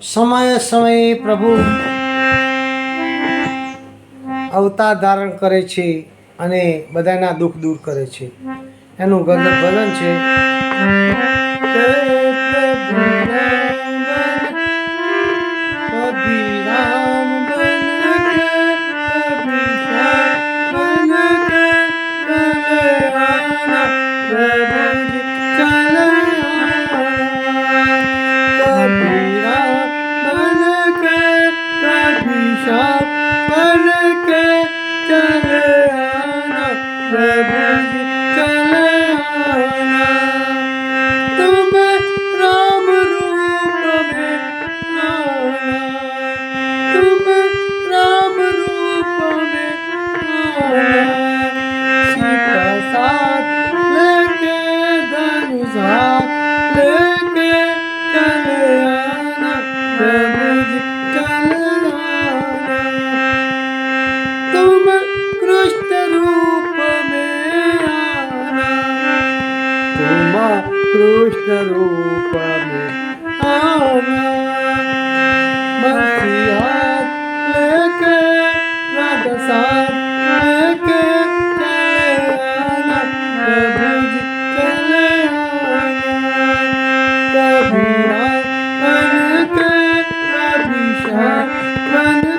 સમયે સમયે પ્રભુ અવતાર ધારણ કરે છે અને બધાના દુઃખ દૂર કરે છે. એનું ભજન છે. कृष्ण रूप में आना, बंसी हाथ लेके राधा साथ लेके चले आना, प्रभु जी चले आना. कबीरा बन के कबीर बन